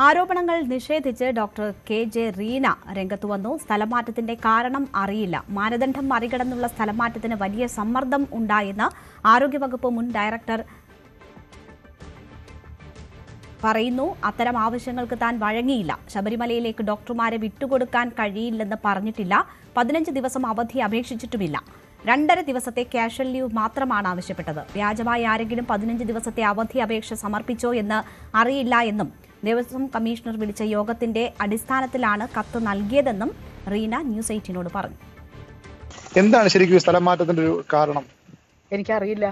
ആരോപണങ്ങൾ നിഷേധിച്ച് doctor KJ. Reena രംഗത്തു വന്നു. സ്ഥലമാറ്റത്തിന്റെ കാരണം അറിയില്ല. മാനദണ്ഡം മറികടന്നുള്ള സ്ഥലമാറ്റത്തിന് വലിയ സമ്മർദ്ദം ഉണ്ടായെന്ന് ആരോഗ്യവകുപ്പ് മുൻ ഡയറക്ടർ പറയുന്നു. അത്തരം ആവശ്യങ്ങൾക്ക് താൻ വഴങ്ങിയില്ല. ശബരിമലയിലേക്ക് ഡോക്ടർമാരെ വിട്ടുകൊടുക്കാൻ കഴിയില്ലെന്ന് പറഞ്ഞിട്ടില്ല. 15 ദിവസം അവധി അപേക്ഷിച്ചിട്ടുമില്ല. 2.5 ദിവസത്തെ ക്യാഷ്വൽ ലീവ് മാത്രമാണ് ആവശ്യപ്പെട്ടത്. വ്യാജമായി ആരെങ്കിലും 15 ദിവസത്തെ അവധി അപേക്ഷ സമർപ്പിച്ചോ എന്ന് അറിയില്ല എന്നും ദേവസ്വം കമ്മീഷണർ വിളിച്ച യോഗത്തിന്റെ അടിസ്ഥാനത്തിലാണ് കത്ത് നൽകിയതെന്നും റീന ന്യൂസ് 18നോട് പറഞ്ഞു. എന്താണ് ശരിക്കും സ്ഥലം മാറ്റത്തിന്റെ ഒരു കാരണം? എനിക്കറിയില്ല.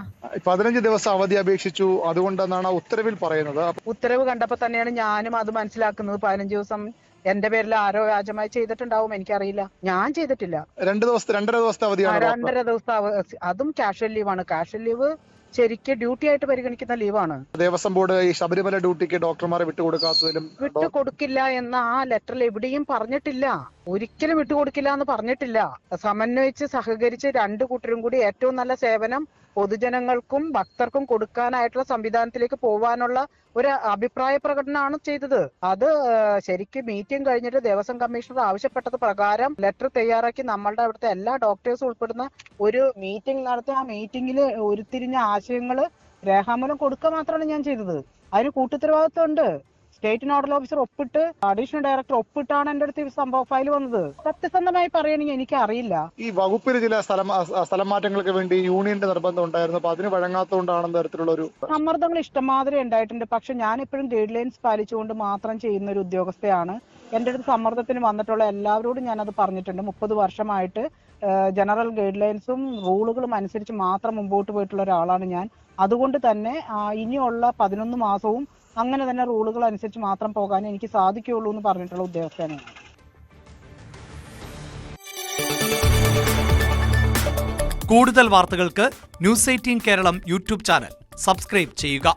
15 ദിവസം അവധി അപേക്ഷിച്ചു, അതുകൊണ്ടെന്നാണ് ഉത്തരവിൽ പറയുന്നത്. ഉത്തരവ് കണ്ടപ്പോ തന്നെയാണ് ഞാനും അത് മനസ്സിലാക്കുന്നത്. 15 ദിവസം എന്റെ പേരിൽ ആരോ വ്യാജമായി ചെയ്തിട്ടുണ്ടാവും. എനിക്കറിയില്ല. ഞാൻ ചെയ്തിട്ടില്ല. 2.5 ദിവസത്തെ അവധിയാണ്. 2.5 ദിവസത്തെ അതും ക്യാഷ്വൽ ലീവാണ്. ക്യാഷ്വൽ ലീവ് ശരിക്കും ഡ്യൂട്ടി ആയിട്ട് പരിഗണിക്കുന്ന ലീവാണ്. ദേവസ്വം ബോർഡ് ഈ ശബരിമല ഡ്യൂട്ടിക്ക് ഡോക്ടർമാരെ വിട്ടുകൊടുക്കാത്തതിലും വിട്ടുകൊടുക്കില്ല എന്ന ആ ലെറ്ററിൽ എവിടെയും പറഞ്ഞിട്ടില്ല. ഒരിക്കലും വിട്ടുകൊടുക്കില്ല എന്ന് പറഞ്ഞിട്ടില്ല. സമന്വയിച്ച് സഹകരിച്ച് 2 കൂട്ടരും കൂടി ഏറ്റവും നല്ല സേവനം പൊതുജനങ്ങൾക്കും ഭക്തർക്കും കൊടുക്കാനായിട്ടുള്ള സംവിധാനത്തിലേക്ക് പോവാനുള്ള ഒരു അഭിപ്രായ പ്രകടനമാണ് ചെയ്തത്. അത് ശരിക്കും മീറ്റിംഗ് കഴിഞ്ഞിട്ട് ദേവസ്വം കമ്മീഷണർ ആവശ്യപ്പെട്ടത് പ്രകാരം ലെറ്റർ തയ്യാറാക്കി നമ്മളുടെ അവിടുത്തെ എല്ലാ ഡോക്ടേഴ്സും ഉൾപ്പെടുന്ന ഒരു മീറ്റിംഗ് നടത്തി ആ മീറ്റിംഗിൽ ഉരുത്തിരിഞ്ഞ ആശയങ്ങൾ രേഖാമൂലം കൊടുക്കുക മാത്രമാണ് ഞാൻ ചെയ്തത്. അതിന് കൂട്ടുത്തരവാദിത്വം ഉണ്ട്. സ്റ്റേറ്റ് നോഡൽ ഓഫീസർ ഒപ്പിട്ട് അഡീഷണൽ ഡയറക്ടർ ഒപ്പിട്ടാണ് എന്റെ അടുത്ത് സംഭവ ഫയൽ വന്നത്. സത്യസന്ധമായി പറയുകയാണെങ്കിൽ എനിക്ക് അറിയില്ല. ഈ വകുപ്പിൽ ചില സ്ഥലം മാറ്റങ്ങൾക്ക് വേണ്ടി യൂണിയന്റെ നിർബന്ധം ഉണ്ടായിരുന്നു. അപ്പൊ അതിന് വഴങ്ങാത്തതുകൊണ്ടാണെന്ന തരത്തിലുള്ള ഒരു സമ്മർദ്ദങ്ങൾ ഇഷ്ടമാതിരി ഉണ്ടായിട്ടുണ്ട്. പക്ഷെ ഞാൻ എപ്പോഴും ഗൈഡ് ലൈൻസ് പാലിച്ചുകൊണ്ട് മാത്രം ചെയ്യുന്ന ഒരു ഉദ്യോഗസ്ഥയാണ്. എന്റെ അടുത്ത് സമ്മർദ്ദത്തിന് വന്നിട്ടുള്ള എല്ലാവരോടും ഞാനത് പറഞ്ഞിട്ടുണ്ട്. 30 വർഷമായിട്ട് ജനറൽ ഗൈഡ് ലൈൻസും റൂളുകളും അനുസരിച്ച് മാത്രം മുമ്പോട്ട് പോയിട്ടുള്ള ഒരാളാണ് ഞാൻ. അതുകൊണ്ട് തന്നെ ഇനിയുള്ള 11 മാസവും അങ്ങനെ തന്നെ റൂളുകൾ അനുസരിച്ച് മാത്രം പോകാൻ എനിക്ക് സാധിക്കുകയുള്ളൂ എന്ന് പറഞ്ഞിട്ടുള്ള ഉദ്യോഗസ്ഥനാണ്. കൂടുതൽ വാർത്തകൾക്ക് news 18 Keralam YouTube channel subscribe ചെയ്യുക.